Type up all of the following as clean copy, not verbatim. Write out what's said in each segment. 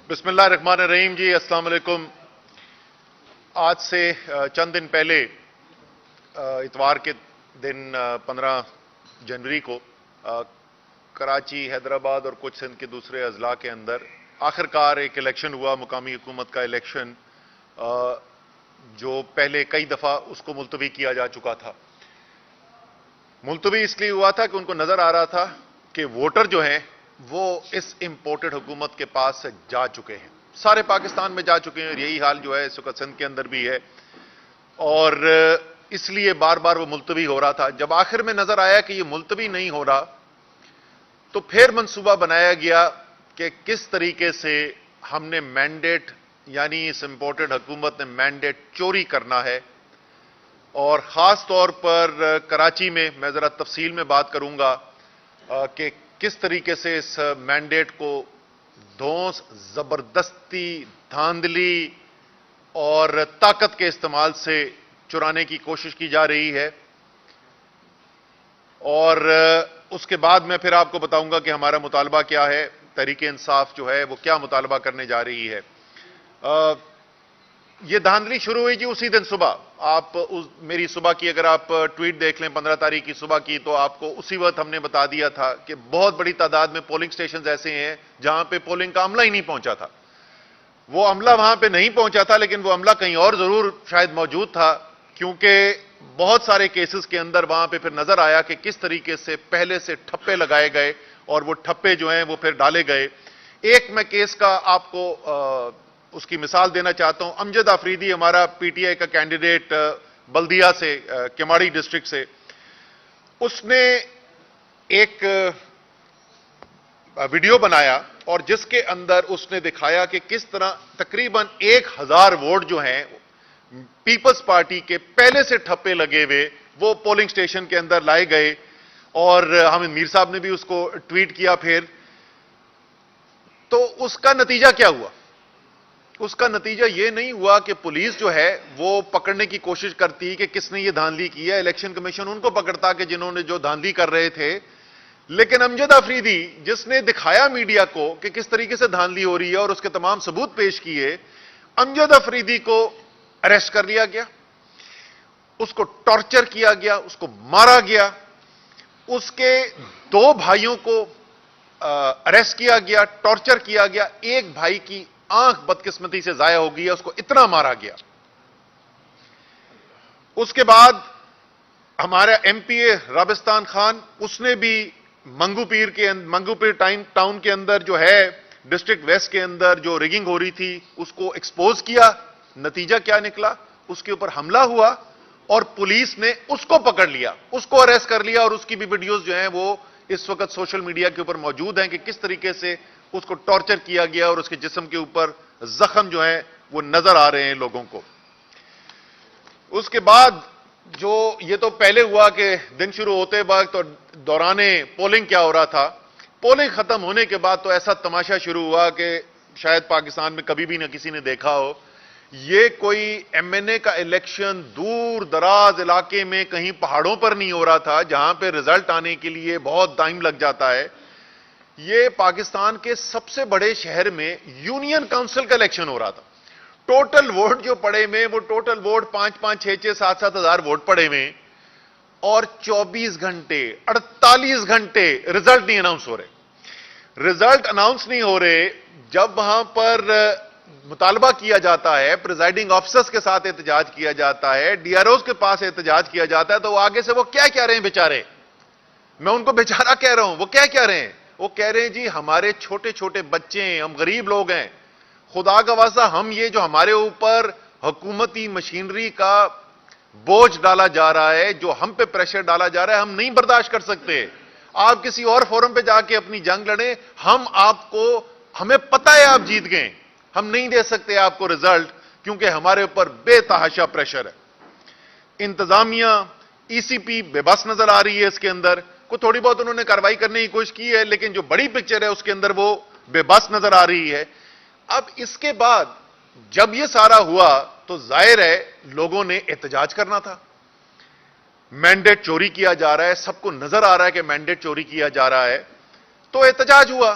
بسم اللہ الرحمن الرحیم جی، السلام علیکم۔ آج سے چند دن پہلے اتوار کے دن 15 جنوری کو کراچی، حیدرآباد اور کچھ سندھ کے دوسرے اضلاع کے اندر آخرکار ایک الیکشن ہوا، مقامی حکومت کا الیکشن، جو پہلے کئی دفعہ اس کو ملتوی کیا جا چکا تھا۔ ملتوی اس لیے ہوا تھا کہ ان کو نظر آ رہا تھا کہ ووٹر جو ہیں وہ اس امپورٹڈ حکومت کے پاس سے جا چکے ہیں، سارے پاکستان میں جا چکے ہیں، اور یہی حال جو ہے اس وقت سندھ کے اندر بھی ہے، اور اس لیے بار بار وہ ملتوی ہو رہا تھا۔ جب آخر میں نظر آیا کہ یہ ملتوی نہیں ہو رہا تو پھر منصوبہ بنایا گیا کہ کس طریقے سے ہم نے مینڈیٹ، یعنی اس امپورٹڈ حکومت نے مینڈیٹ چوری کرنا ہے، اور خاص طور پر کراچی میں میں ذرا تفصیل میں بات کروں گا کہ کس طریقے سے اس مینڈیٹ کو دھونس، زبردستی، دھاندلی اور طاقت کے استعمال سے چرانے کی کوشش کی جا رہی ہے۔ اور اس کے بعد میں پھر آپ کو بتاؤں گا کہ ہمارا مطالبہ کیا ہے، تحریک انصاف جو ہے وہ کیا مطالبہ کرنے جا رہی ہے۔ یہ دھاندلی شروع ہوئی جی اسی دن صبح۔ آپ میری صبح کی اگر آپ ٹویٹ دیکھ لیں 15 تاریخ کی صبح کی، تو آپ کو اسی وقت ہم نے بتا دیا تھا کہ بہت بڑی تعداد میں پولنگ سٹیشنز ایسے ہیں جہاں پہ پولنگ کا عملہ ہی نہیں پہنچا تھا۔ وہ عملہ وہاں پہ نہیں پہنچا تھا، لیکن وہ عملہ کہیں اور ضرور شاید موجود تھا، کیونکہ بہت سارے کیسز کے اندر وہاں پہ پھر نظر آیا کہ کس طریقے سے پہلے سے ٹھپے لگائے گئے، اور وہ ٹھپے جو ہیں وہ پھر ڈالے گئے۔ ایک میں کیس کا آپ کو اس کی مثال دینا چاہتا ہوں۔ امجد آفریدی، ہمارا پی ٹی آئی کا کینڈیڈیٹ بلدیہ سے، کیماڑی ڈسٹرکٹ سے، اس نے ایک ویڈیو بنایا اور جس کے اندر اس نے دکھایا کہ کس طرح تقریباً 1000 ووٹ جو ہیں پیپلز پارٹی کے پہلے سے ٹھپے لگے ہوئے وہ پولنگ سٹیشن کے اندر لائے گئے، اور حامد میر صاحب نے بھی اس کو ٹویٹ کیا پھر۔ تو اس کا نتیجہ کیا ہوا؟ اس کا نتیجہ یہ نہیں ہوا کہ پولیس جو ہے وہ پکڑنے کی کوشش کرتی کہ کس نے یہ دھاندلی کی ہے، الیکشن کمیشن ان کو پکڑتا کہ جنہوں نے جو دھاندلی کر رہے تھے، لیکن امجد آفریدی جس نے دکھایا میڈیا کو کہ کس طریقے سے دھاندلی ہو رہی ہے اور اس کے تمام ثبوت پیش کیے، امجد آفریدی کو اریسٹ کر لیا گیا، اس کو ٹارچر کیا گیا، اس کو مارا گیا، اس کے 2 بھائیوں کو اریسٹ کیا گیا، ٹارچر کیا گیا، ایک بھائی کی آنکھ بدقسمتی سے ضائع ہو گئی، اس کو اتنا مارا گیا۔ اس کے بعد ہمارا ایم پی اے رابستان خان، اس نے بھی منگو پیر ٹاؤن کے اندر جو ہے ڈسٹرکٹ ویسٹ کے اندر جو ریگنگ ہو رہی تھی اس کو ایکسپوز کیا۔ نتیجہ کیا نکلا؟ اس کے اوپر حملہ ہوا اور پولیس نے اس کو پکڑ لیا، اس کو اریسٹ کر لیا، اور اس کی بھی ویڈیوز جو ہیں وہ اس وقت سوشل میڈیا کے اوپر موجود ہیں کہ کس طریقے سے اس کو ٹارچر کیا گیا، اور اس کے جسم کے اوپر زخم جو ہیں وہ نظر آ رہے ہیں لوگوں کو۔ اس کے بعد جو یہ تو پہلے ہوا کہ دن شروع ہوتے وقت اور دوران پولنگ کیا ہو رہا تھا، پولنگ ختم ہونے کے بعد تو ایسا تماشا شروع ہوا کہ شاید پاکستان میں کبھی بھی نہ کسی نے دیکھا ہو۔ یہ کوئی ایم این اے کا الیکشن دور دراز علاقے میں کہیں پہاڑوں پر نہیں ہو رہا تھا جہاں پہ رزلٹ آنے کے لیے بہت ٹائم لگ جاتا ہے۔ یہ پاکستان کے سب سے بڑے شہر میں یونین کاؤنسل کا الیکشن ہو رہا تھا۔ ٹوٹل ووٹ جو پڑے میں وہ ٹوٹل ووٹ 5-5, 6-6, 7-7 ہزار ووٹ پڑے میں، اور 24 گھنٹے 48 گھنٹے رزلٹ نہیں اناؤنس ہو رہے۔ رزلٹ اناؤنس نہیں ہو رہے جب وہاں پر مطالبہ کیا جاتا ہے، پریزائڈنگ آفیسرز کے ساتھ احتجاج کیا جاتا ہے، ڈی آر اوز کے پاس احتجاج کیا جاتا ہے، تو وہ آگے سے وہ کیا کہہ رہے ہیں بیچارے؟ میں ان کو بیچارہ کہہ رہا ہوں، وہ کیا کہہ رہے ہیں؟ وہ کہہ رہے ہیں جی ہمارے چھوٹے چھوٹے بچے ہیں، ہم غریب لوگ ہیں، خدا کا واسطہ ہم یہ جو ہمارے اوپر حکومتی مشینری کا بوجھ ڈالا جا رہا ہے، جو ہم پہ پریشر ڈالا جا رہا ہے، ہم نہیں برداشت کر سکتے۔ آپ کسی اور فورم پہ جا کے اپنی جنگ لڑیں، ہمیں پتہ ہے آپ جیت گئے، ہم نہیں دے سکتے آپ کو رزلٹ، کیونکہ ہمارے اوپر بے تحاشا پریشر ہے۔ انتظامیہ، ای سی پی بے بس نظر آ رہی ہے اس کے اندر، کو تھوڑی بہت انہوں نے کارروائی کرنے کی کوشش کی ہے، لیکن جو بڑی پکچر ہے اس کے اندر وہ بے بس نظر آ رہی ہے۔ اب اس کے بعد جب یہ سارا ہوا تو ظاہر ہے لوگوں نے احتجاج کرنا تھا۔ مینڈیٹ چوری کیا جا رہا ہے، سب کو نظر آ رہا ہے کہ مینڈیٹ چوری کیا جا رہا ہے، تو احتجاج ہوا۔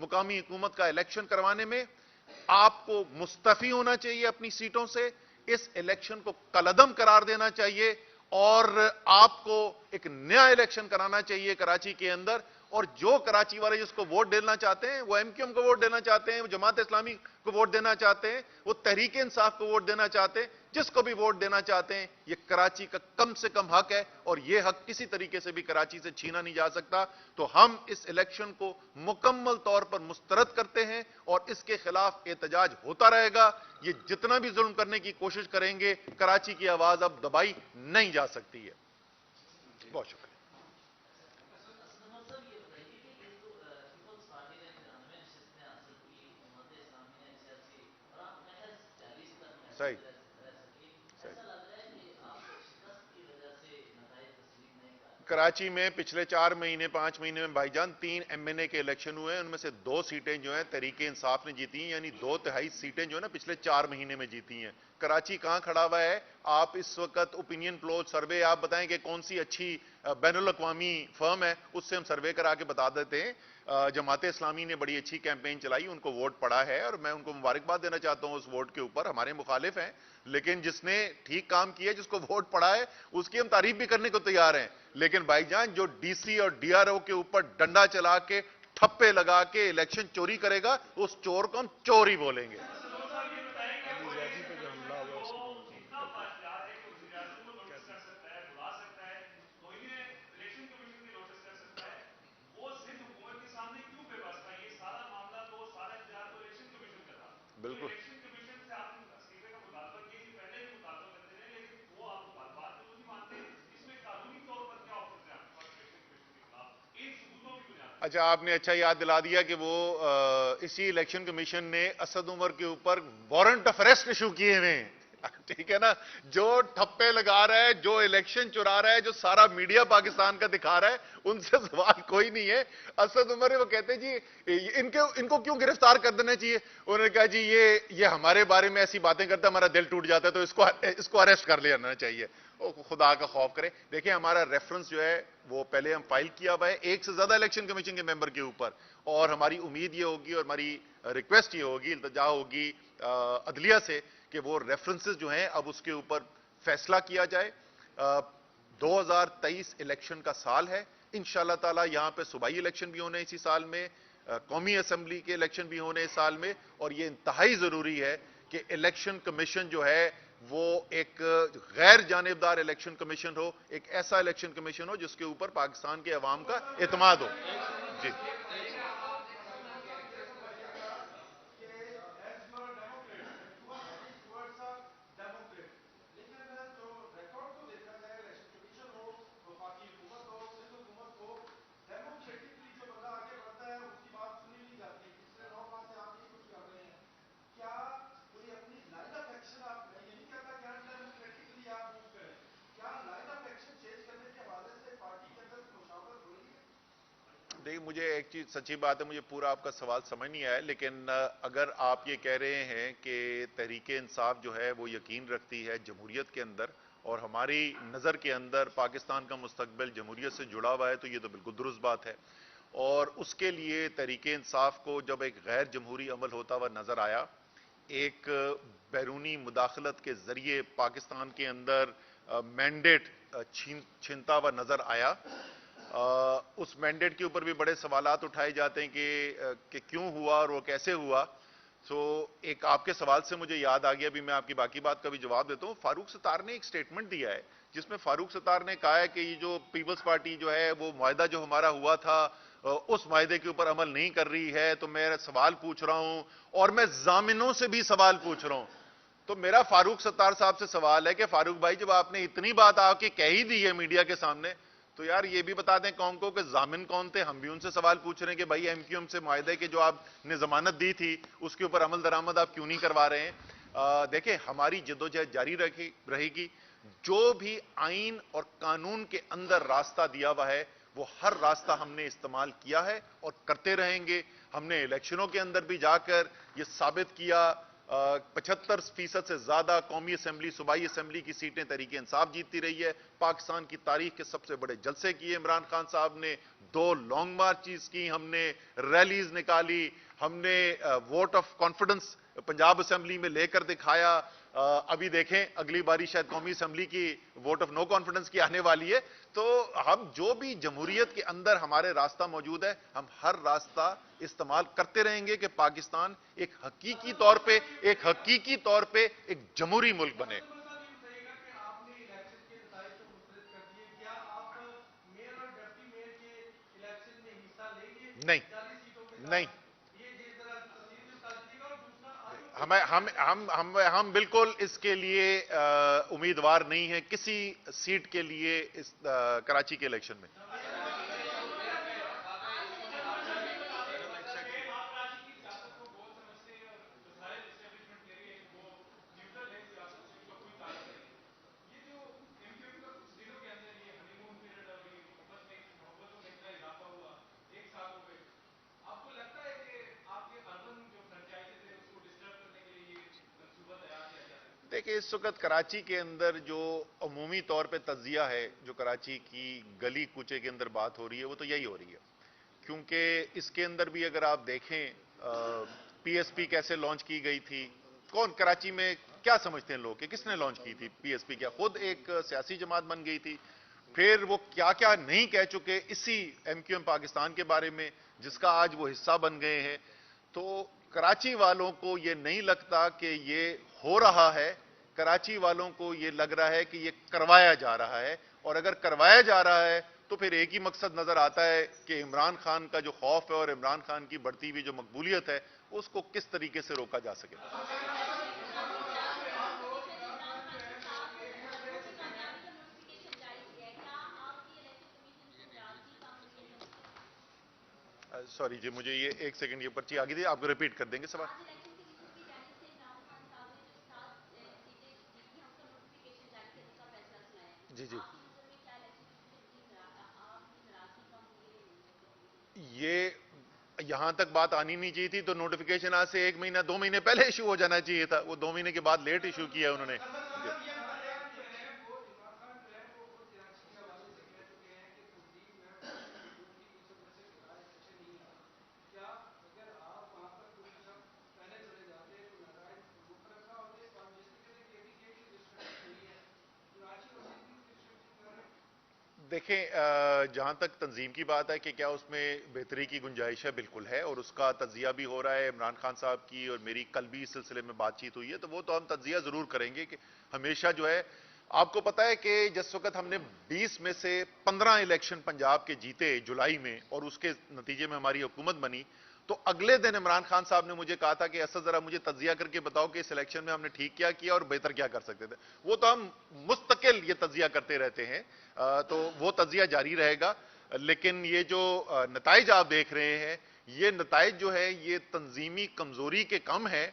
مقامی حکومت کا الیکشن کروانے میں آپ کو مستعفی ہونا چاہیے اپنی سیٹوں سے, اس الیکشن کو کالعدم قرار دینا چاہیے اور آپ کو ایک نیا الیکشن کرانا چاہیے کراچی کے اندر. اور جو کراچی والے جس کو ووٹ دینا چاہتے ہیں, وہ ایم کیو ایم کو ووٹ دینا چاہتے ہیں, وہ جماعت اسلامی کو ووٹ دینا چاہتے ہیں, وہ تحریک انصاف کو ووٹ دینا چاہتے ہیں, جس کو بھی ووٹ دینا چاہتے ہیں, یہ کراچی کا کم سے کم حق ہے اور یہ حق کسی طریقے سے بھی کراچی سے چھینا نہیں جا سکتا. تو ہم اس الیکشن کو مکمل طور پر مسترد کرتے ہیں اور اس کے خلاف احتجاج ہوتا رہے گا. یہ جتنا بھی ظلم کرنے کی کوشش کریں گے, کراچی کی آواز اب دبائی نہیں جا سکتی ہے. بہت شکریہ. صحیح کراچی میں پچھلے 4 مہینے 5 مہینے میں بھائی جان 3 ایم این اے کے الیکشن ہوئے ہیں, ان میں سے 2 سیٹیں جو ہیں تحریک انصاف نے جیتی ہیں, یعنی 2/3 سیٹیں جو ہیں نا پچھلے 4 مہینے میں جیتی ہیں. کراچی کہاں کھڑا ہوا ہے؟ آپ اس وقت اوپینین پول سروے آپ بتائیں کہ کون سی اچھی بین الاقوامی فرم ہے, اس سے ہم سروے کرا کے بتا دیتے ہیں. جماعت اسلامی نے بڑی اچھی کیمپین چلائی, ان کو ووٹ پڑا ہے اور میں ان کو مبارکباد دینا چاہتا ہوں اس ووٹ کے اوپر. ہمارے مخالف ہیں لیکن جس نے ٹھیک کام کیا, جس کو ووٹ پڑا ہے, اس کی ہم تعریف بھی کرنے کو تیار ہیں. لیکن بھائی جان جو ڈی سی اور ڈی آر او کے اوپر ڈنڈا چلا کے ٹھپے لگا کے الیکشن چوری کرے گا, اس چور کو ہم چور ہی بولیں گے. بالکل اچھا, آپ نے اچھا یاد دلا دیا کہ وہ اسی الیکشن کمیشن نے اسد عمر کے اوپر وارنٹ آف اریسٹ ایشو کیے ہوئے ہیں. ٹھیک ہے نا, جو ٹھپے لگا رہا ہے, جو الیکشن چرا رہا ہے, جو سارا میڈیا پاکستان کا دکھا رہا ہے, ان سے سوال کوئی نہیں ہے. اسد عمر وہ کہتے ہیں جی ان کو کیوں گرفتار کر دینا چاہیے؟ انہوں نے کہا جی یہ ہمارے بارے میں ایسی باتیں کرتا ہے, ہمارا دل ٹوٹ جاتا ہے, تو اس کو اریسٹ کر لینا چاہیے. خدا کا خوف کرے. دیکھیں ہمارا ریفرنس جو ہے وہ پہلے ہم فائل کیا ہوا ہے 1 سے زیادہ الیکشن کمیشن کے ممبر کے اوپر, اور ہماری امید یہ ہوگی اور ہماری ریکویسٹ یہ ہوگی, التجا ہوگی عدلیہ سے کہ وہ ریفرنسز جو ہیں اب اس کے اوپر فیصلہ کیا جائے. 2023 الیکشن کا سال ہے, انشاءاللہ تعالی یہاں پہ صوبائی الیکشن بھی ہونے اسی سال میں, قومی اسمبلی کے الیکشن بھی ہونے اس سال میں, اور یہ انتہائی ضروری ہے کہ الیکشن کمیشن جو ہے وہ ایک غیر جانبدار الیکشن کمیشن ہو, ایک ایسا الیکشن کمیشن ہو جس کے اوپر پاکستان کے عوام کا اعتماد ہو. جی دیکھیں, مجھے ایک چیز سچی بات ہے, مجھے پورا آپ کا سوال سمجھ نہیں آیا, لیکن اگر آپ یہ کہہ رہے ہیں کہ تحریک انصاف جو ہے وہ یقین رکھتی ہے جمہوریت کے اندر, اور ہماری نظر کے اندر پاکستان کا مستقبل جمہوریت سے جڑا ہوا ہے, تو یہ تو بالکل درست بات ہے. اور اس کے لیے تحریک انصاف کو جب ایک غیر جمہوری عمل ہوتا ہوا نظر آیا, ایک بیرونی مداخلت کے ذریعے پاکستان کے اندر مینڈیٹ چھینتا ہوا نظر آیا, اس مینڈیٹ کے اوپر بھی بڑے سوالات اٹھائے جاتے ہیں کہ کیوں ہوا اور وہ کیسے ہوا. ایک آپ کے سوال سے مجھے یاد آ گیا, ابھی میں آپ کی باقی بات کا بھی جواب دیتا ہوں. فاروق ستار نے ایک سٹیٹمنٹ دیا ہے جس میں فاروق ستار نے کہا ہے کہ یہ جو پیپلز پارٹی جو ہے وہ معاہدہ جو ہمارا ہوا تھا اس معاہدے کے اوپر عمل نہیں کر رہی ہے. تو میں سوال پوچھ رہا ہوں اور میں ضامنوں سے بھی سوال پوچھ رہا ہوں. تو میرا فاروق ستار صاحب سے سوال ہے کہ فاروق بھائی, جب آپ نے اتنی بات آ کے کہہ ہی دی ہے میڈیا کے سامنے, تو یار یہ بھی بتا دیں قوم کو کہ ضامن کون تھے. ہم بھی ان سے سوال پوچھ رہے ہیں کہ بھائی ایم کیو ایم سے معاہدے کے جو آپ نے ضمانت دی تھی اس کے اوپر عمل درآمد آپ کیوں نہیں کروا رہے ہیں. دیکھیں, ہماری جدوجہد جاری رہے گی. جو بھی آئین اور قانون کے اندر راستہ دیا ہوا ہے وہ ہر راستہ ہم نے استعمال کیا ہے اور کرتے رہیں گے. ہم نے الیکشنوں کے اندر بھی جا کر یہ ثابت کیا 75% سے زیادہ قومی اسمبلی صوبائی اسمبلی کی سیٹیں تحریک انصاف جیتتی رہی ہے. پاکستان کی تاریخ کے سب سے بڑے جلسے کیے عمران خان صاحب نے, 2 لانگ مارچز کی, ہم نے ریلیز نکالی, ہم نے vote of confidence Punjab assembly میں لے کر دکھایا. ابھی دیکھیں اگلی باری شاید قومی اسمبلی کی ووٹ آف نو کانفیڈنس کی آنے والی ہے. تو ہم جو بھی جمہوریت کے اندر ہمارے راستہ موجود ہے, ہم ہر راستہ استعمال کرتے رہیں گے کہ پاکستان ایک حقیقی طور پہ ایک جمہوری ملک بنے. نہیں نہیں, ہم بالکل اس کے لیے امیدوار نہیں ہیں کسی سیٹ کے لیے اس کراچی کے الیکشن میں. دیکھیں اس وقت کراچی کے اندر جو عمومی طور پہ تجزیہ ہے, جو کراچی کی گلی کوچے کے اندر بات ہو رہی ہے, وہ تو یہی ہو رہی ہے. کیونکہ اس کے اندر بھی اگر آپ دیکھیں پی ایس پی کیسے لانچ کی گئی تھی, کون کراچی میں کیا سمجھتے ہیں لوگ کہ کس نے لانچ کی تھی پی ایس پی, کیا خود ایک سیاسی جماعت بن گئی تھی؟ پھر وہ کیا کیا نہیں کہہ چکے اسی ایم کیو ایم پاکستان کے بارے میں, جس کا آج وہ حصہ بن گئے ہیں. تو کراچی والوں کو یہ نہیں لگتا کہ یہ ہو رہا ہے, کراچی والوں کو یہ لگ رہا ہے کہ یہ کروایا جا رہا ہے. اور اگر کروایا جا رہا ہے تو پھر ایک ہی مقصد نظر آتا ہے کہ عمران خان کا جو خوف ہے اور عمران خان کی بڑھتی ہوئی جو مقبولیت ہے, اس کو کس طریقے سے روکا جا سکے. سوری جی, مجھے یہ ایک سیکنڈ یہ پرچی آ گئی تھی, آپ کو ریپیٹ کر دیں گے سوال. جی جی, یہ یہاں تک بات آنی نہیں چاہیے تھی. تو نوٹیفیکیشن آج سے 1 مہینہ 2 مہینے پہلے ایشو ہو جانا چاہیے تھا, وہ 2 مہینے کے بعد لیٹ ایشو کیا انہوں نے. دیکھیں جہاں تک تنظیم کی بات ہے کہ کیا اس میں بہتری کی گنجائش ہے, بالکل ہے, اور اس کا تجزیہ بھی ہو رہا ہے. عمران خان صاحب کی اور میری کل بھی اس سلسلے میں بات چیت ہوئی ہے, تو وہ تو ہم تجزیہ ضرور کریں گے. کہ ہمیشہ جو ہے, آپ کو پتا ہے کہ جس وقت ہم نے 20 میں سے 15 الیکشن پنجاب کے جیتے جولائی میں, اور اس کے نتیجے میں ہماری حکومت بنی, تو اگلے دن عمران خان صاحب نے مجھے کہا تھا کہ اسد ذرا مجھے تجزیہ کر کے بتاؤ کہ اس الیکشن میں ہم نے ٹھیک کیا کیا اور بہتر کیا کر سکتے تھے. وہ تو ہم مستقل یہ تجزیہ کرتے رہتے ہیں, تو وہ تجزیہ جاری رہے گا. لیکن یہ جو نتائج آپ دیکھ رہے ہیں, یہ نتائج جو ہے یہ تنظیمی کمزوری کے کم ہے,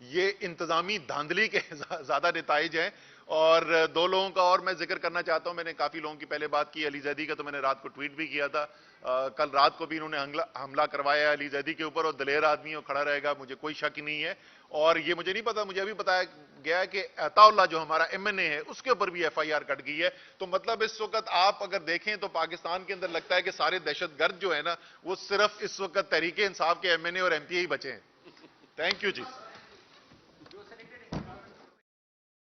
یہ انتظامی دھاندلی کے زیادہ نتائج ہیں. اور 2 لوگوں کا اور میں ذکر کرنا چاہتا ہوں. میں نے کافی لوگوں کی پہلے بات کی, علی زیدی کا تو میں نے رات کو ٹویٹ بھی کیا تھا. کل رات کو بھی انہوں نے حملہ کروایا علی زیدی کے اوپر, اور دلیر آدمی وہ کھڑا رہے گا, مجھے کوئی شک نہیں ہے. اور یہ مجھے نہیں پتا, مجھے ابھی بتایا گیا ہے کہ عطا اللہ جو ہمارا ایم این اے ہے, اس کے اوپر بھی ایف آئی آر کٹ گئی ہے. تو مطلب اس وقت آپ اگر دیکھیں تو پاکستان کے اندر لگتا ہے کہ سارے دہشت گرد جو ہے نا, وہ صرف اس وقت تحریک انصاف کے ایم این اے اور ایم پی اے ہی بچے ہیں. Thank you G.